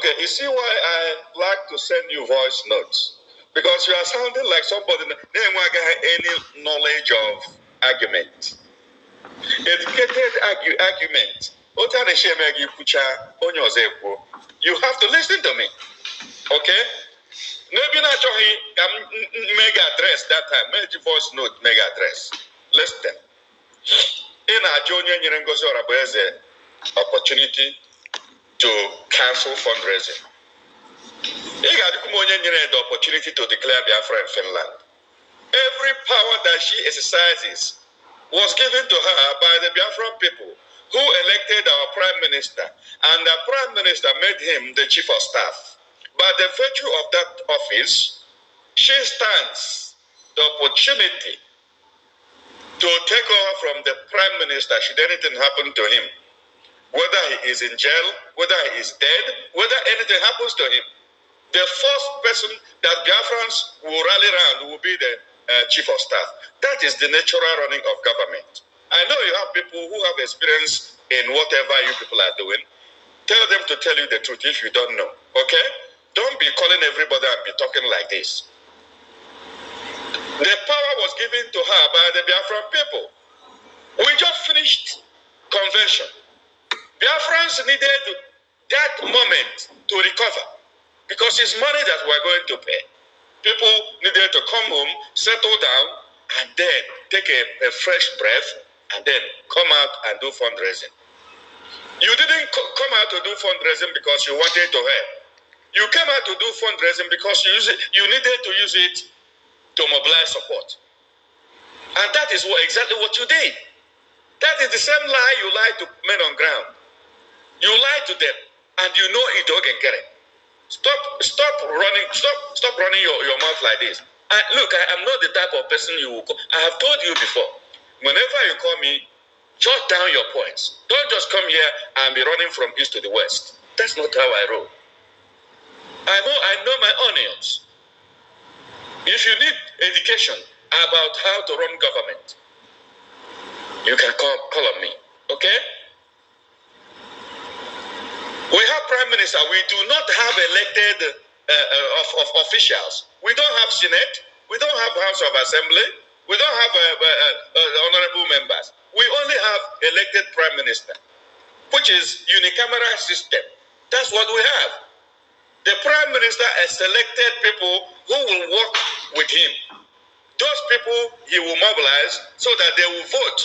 Okay, you see why I like to send you voice notes? Because you are sounding like somebody that doesn't any knowledge of argument. Educated argument. You have to listen to me. Okay? Maybe not mega address that time. Maybe voice note mega address. Listen. In a junior Ngozi Orabueze opportunity to cancel fundraising. He got the opportunity to declare Biafra in Finland. Every power that she exercises was given to her by the Biafran people who elected our prime minister, and the prime minister made him the chief of staff. By the virtue of that office, she stands the opportunity to take over from the prime minister should anything happen to him. Whether he is in jail, whether he is dead, whether anything happens to him. The first person that Biafrans will rally around will be the chief of staff. That is the natural running of government. I know you have people who have experience in whatever you people are doing. Tell them to tell you the truth if you don't know. Okay? Don't be calling everybody and be talking like this. The power was given to her by the Biafran people. We just finished convention. Biafrans needed that moment to recover because it's money that we're going to pay. People needed to come home, settle down, and then take a fresh breath and then come out and do fundraising. You didn't come out to do fundraising because you wanted to help. You came out to do fundraising because you needed to use it to mobilize support. And that is exactly what you did. That is the same lie you lied to men on ground. You lied to them, and you know it don't get it. Stop running your mouth like this. Look, I am not the type of person you will call. I have told you before. Whenever you call me, jot down your points. Don't just come here and be running from east to the west. That's not how I roll. I know my onions. If you need education about how to run government, you can call on me. Okay? We have prime minister. We do not have elected officials. We don't have Senate. We don't have House of Assembly. We don't have honorable members. We only have elected prime minister, which is unicameral system. That's what we have. The prime minister has selected people who will work with him. Those people he will mobilize so that they will vote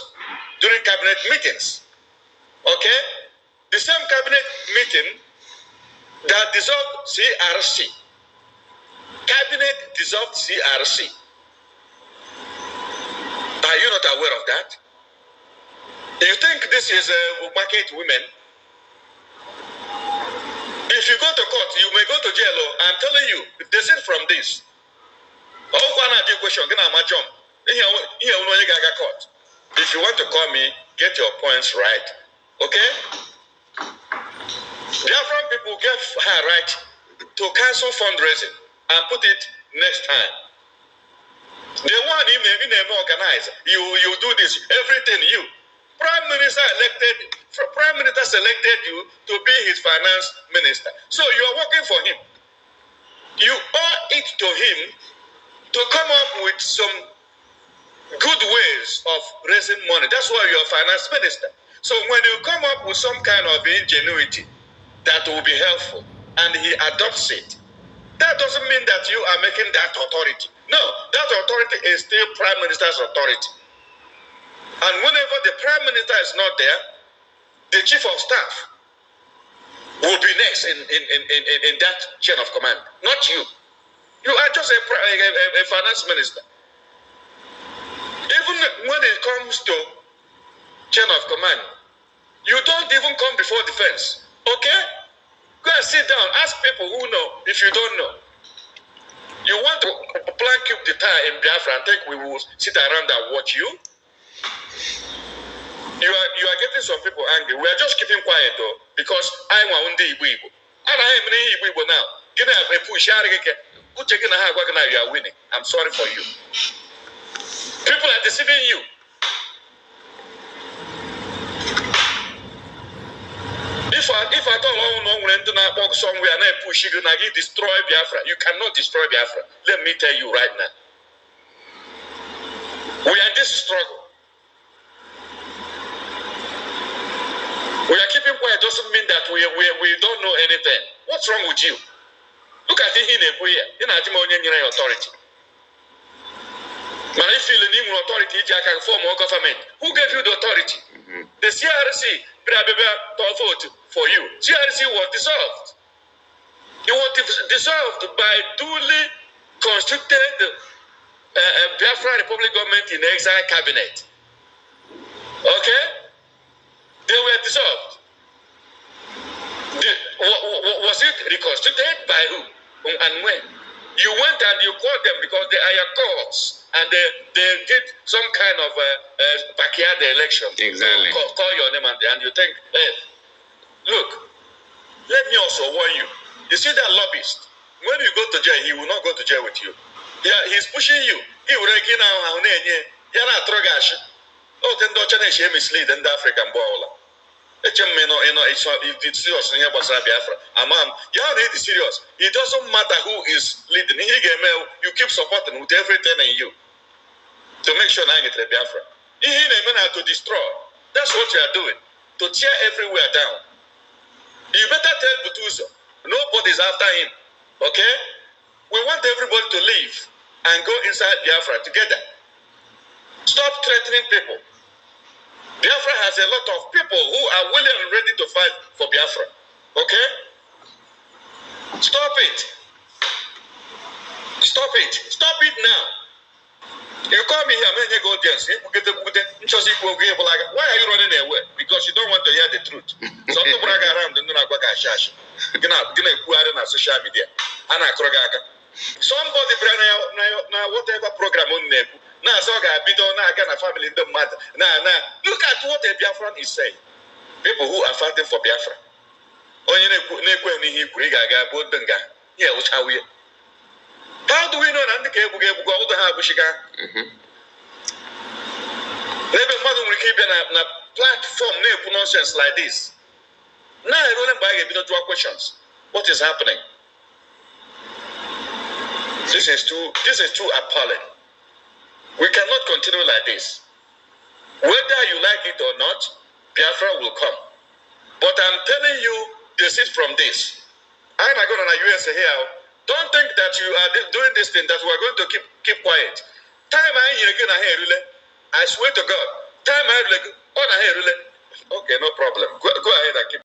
during cabinet meetings. Okay? The same cabinet meeting that dissolved CRC. Cabinet dissolved CRC. Are you not aware of that? You think this is market women? If you go to court, you may go to jail. I'm telling you, if they sit from this. If you want to call me, get your points right. Okay? Biafran people gave her right to cancel fundraising and put it next time. The one in organize, you do this, everything you. Prime Minister selected you to be his finance minister. So you are working for him. You owe it to him to come up with some good ways of raising money. That's why you're finance minister. So when you come up with some kind of ingenuity that will be helpful and he adopts it, that doesn't mean that you are making that authority. No, that authority is still prime minister's authority. And whenever the prime minister is not there, the chief of staff will be next in that chain of command, not you. You are just a finance minister. Even when it comes to chain of command, you don't even come before defense. Okay? Go and sit down. Ask people who know if you don't know. You want to plank up the tire in Biafra and think we will sit around and watch you? You are getting some people angry. We are just keeping quiet though, because I want the Igbo. And I am in Igbo now. You are winning. I'm sorry for you. People are deceiving you. If If I don't know when to not walk somewhere and I push you, and destroy Biafra, you cannot destroy Biafra. Let me tell you right now. We are in this struggle. We are keeping quiet doesn't mean that we don't know anything. What's wrong with you? Look at it in authority. But if you need authority, you can form more government. Who gave you the authority? The CRC vote for you. CRC was dissolved. It was dissolved by duly constituted Biafra Republic government in exile cabinet. Okay? They were dissolved. Was it reconstituted by who and when? You went and you called them because they are your courts, and they did some kind of backyard election. Exactly. Call your name and you think, hey, look, let me also warn you. You see that lobbyist, when you go to jail, he will not go to jail with you. Yeah, he's pushing you. He will reckon now, you're not trogash. Oh, then don't you mislead in the African ball. It's serious. It's serious. It doesn't matter who is leading. You keep supporting with everything in you to make sure I get the Biafra. To destroy. That's what you are doing. To tear everywhere down. You better tell Butuzo. Nobody's after him. Okay? We want everybody to leave and go inside Biafra together. Stop threatening people. Biafra has a lot of people who are willing and ready to fight for Biafra. Okay? Stop it. Stop it. Stop it now. You call me here, man, you go dance. Why are you running away? Because you don't want to hear the truth. Some people brag around and do not go to shash. On social media. Somebody now whatever program on there. Now so I family in the matter. Now look at what a Biafran is saying. People who are fighting for Biafra. How do we know that the mother will keep a platform nonsense like this? Now I don't buy a bit of questions. What is happening? This is too appalling. We cannot continue like this. Whether you like it or not, Biafra will come. But I'm telling you, desist from this. I'm not going to the USA here. Don't think that you are doing this thing that we are going to keep quiet. Time I swear to God. Time I okay, no problem. Go ahead and keep.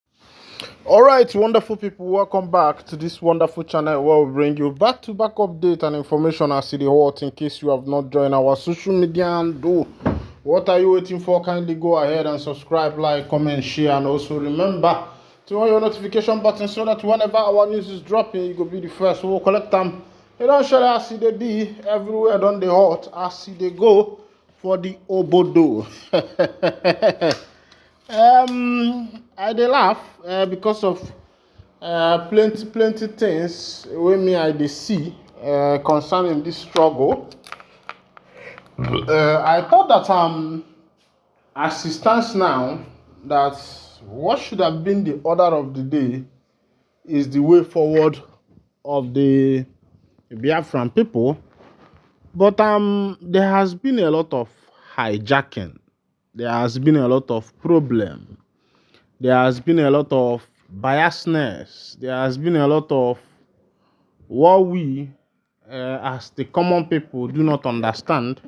All right, wonderful people, welcome back to this wonderful channel where we bring you back-to-back update and information as to the hot. In case you have not joined our social media and do, what are you waiting for? Kindly go ahead and subscribe, like, comment, share, and also remember to on your notification button so that whenever our news is dropping, you will be the first. So we'll collect them. You don't share as see they be everywhere done the hot as see they go for the obodo. I dey laugh because of plenty things wey me I dey see concerning this struggle. I thought that as it stands now, that what should have been the order of the day is the way forward of the Biafran people, but there has been a lot of hijacking. There has been a lot of problem. There has been a lot of biasness. There has been a lot of what we, as the common people, do not understand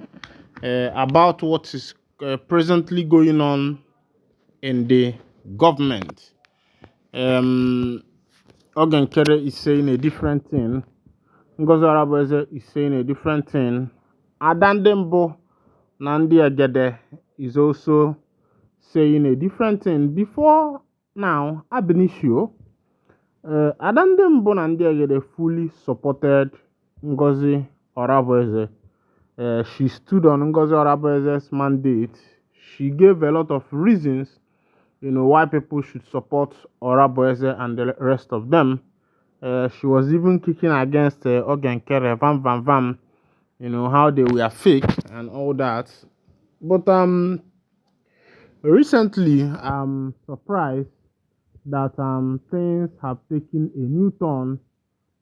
about what is presently going on in the government. Nkwere is saying a different thing. Ngozi Orabueze is saying a different thing. Adandembo Nandi Agede is also saying a different thing. Before now, Abenishio, Adandembo Nandi Agede fully supported Ngozi Orabueze. She stood on Ngozi Orabueze's mandate. She gave a lot of reasons, why people should support Orabueze and the rest of them. She was even kicking against Nkwere, Vam, how they were fake and all that. But recently, I'm surprised that things have taken a new turn,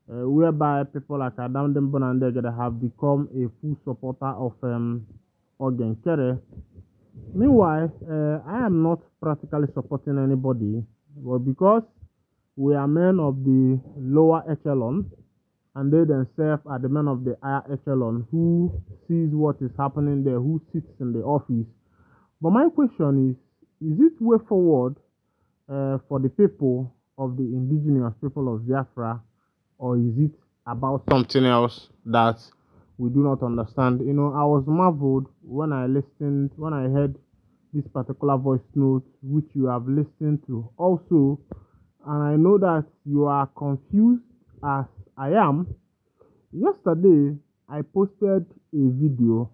whereby people like Adam Dembonandegede have become a full supporter of Nkwere. Meanwhile, I am not practically supporting anybody, but because we are men of the lower echelon, and they themselves are the men of the higher echelon who sees what is happening there, who sits in the office. But my question is it way forward for the people of the indigenous people of Biafra, or is it about something else that we do not understand? You know, I was marveled when I heard this particular voice note, which you have listened to also, and I know that you are confused as I am. Yesterday, I posted a video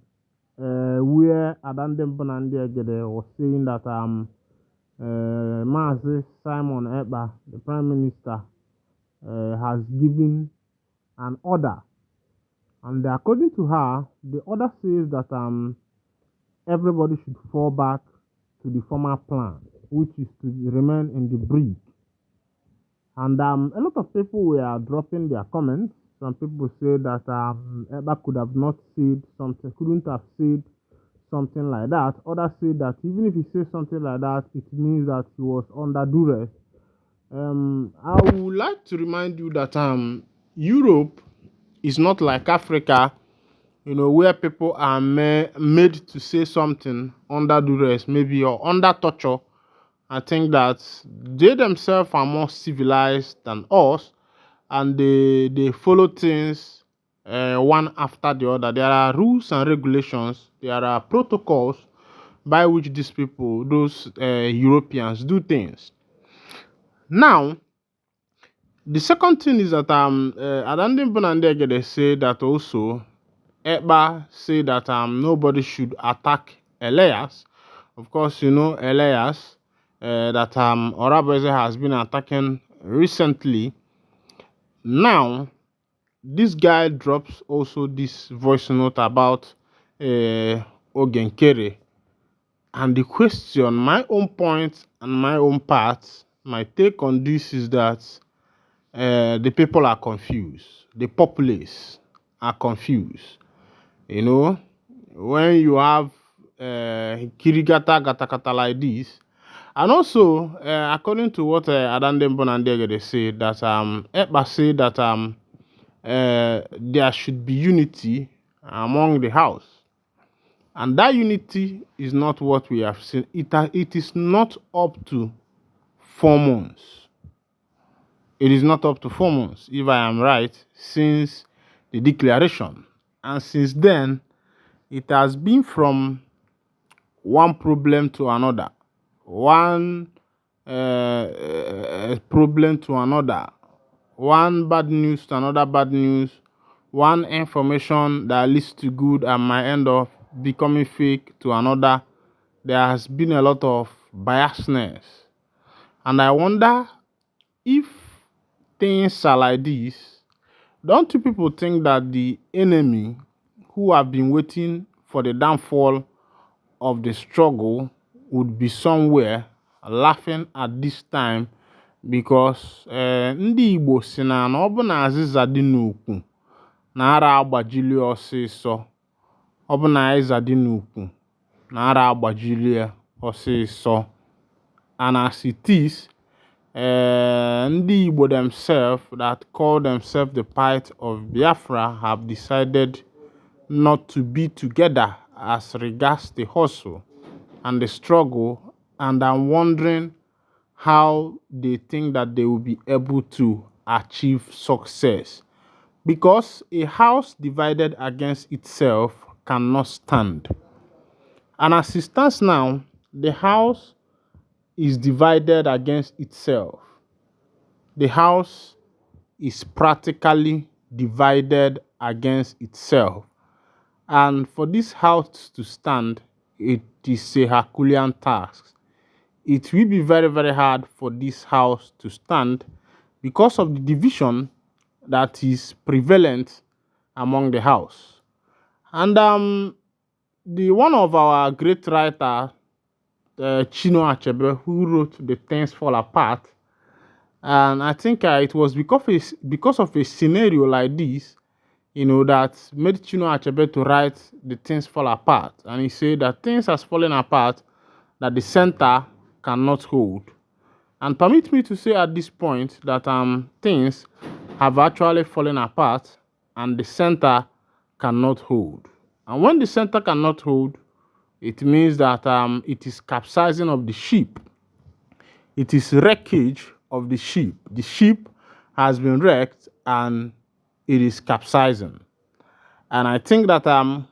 where Adandem Bonandiagede was saying that Mazi Simon Eba, the Prime Minister, has given an order, and according to her, the order says that everybody should fall back to the former plan, which is to remain in the bridge. And a lot of people were dropping their comments. Some people say that Eba could have not said something, couldn't have said something like that. Others say that even if he says something like that, it means that he was under duress. I would like to remind you that Europe is not like Africa, you know, where people are made to say something under duress, maybe, or under torture. I think that they themselves are more civilized than us, and they follow things one after the other. There are rules and regulations, there are protocols by which these people, those Europeans, do things. Now, the second thing is that Adandin Bonandegede say that also Eba say that nobody should attack Elias. Of course, you know Elias that Orabueze has been attacking recently. Now, this guy drops also this voice note about Nkwere. And the question, my own point and my own part, my take on this is that the people are confused. The populace are confused. You know, when you have Kirigata Gatakata like this, and also according to what Adandem Bonandegede said, that Eba said that there should be unity among the house. And that unity is not what we have seen. It is not up to 4 months. It is not up to 4 months, if I am right, since the declaration. And since then, it has been from one problem to another, one problem to another, one bad news to another bad news, one information that leads to good and might end up becoming fake to another. There has been a lot of biasness. And I wonder if things are like this, don't you people think that the enemy who have been waiting for the downfall of the struggle would be somewhere laughing at this time? Because ndị Igbo si na ọ bụ na azịza dị n'ukwu na ara agbajili ọsịsọ, ọ bụ na azịza dị n'ukwu na ara agbajili ọsịsọ. And as it is, ndị Igbo themselves that call themselves the part of Biafra have decided not to be together as regards the hustle and the struggle, and I'm wondering how they think that they will be able to achieve success, because a house divided against itself cannot stand. And as it stands now, the house is divided against itself. The house is practically divided against itself. And for this house to stand, it is a Herculean task. It will be very, very hard for this house to stand because of the division that is prevalent among the house. And the one of our great writer, Chino Achebe, who wrote The Things Fall Apart, And I think it was because of a scenario like this, that made Chinua Achebe to write The Things Fall Apart. And he said that things has fallen apart that the center cannot hold. And permit me to say at this point that things have actually fallen apart and the center cannot hold. And when the center cannot hold, it means that it is capsizing of the ship. It is wreckage of the ship. The ship has been wrecked and it is capsizing. And I think that to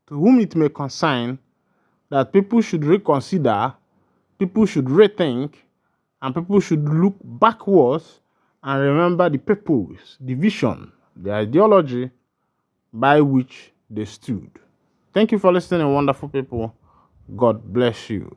whom it may concern, that people should reconsider, people should rethink, and people should look backwards and remember the purpose, the vision, the ideology by which they stood. Thank you for listening, wonderful people. God bless you.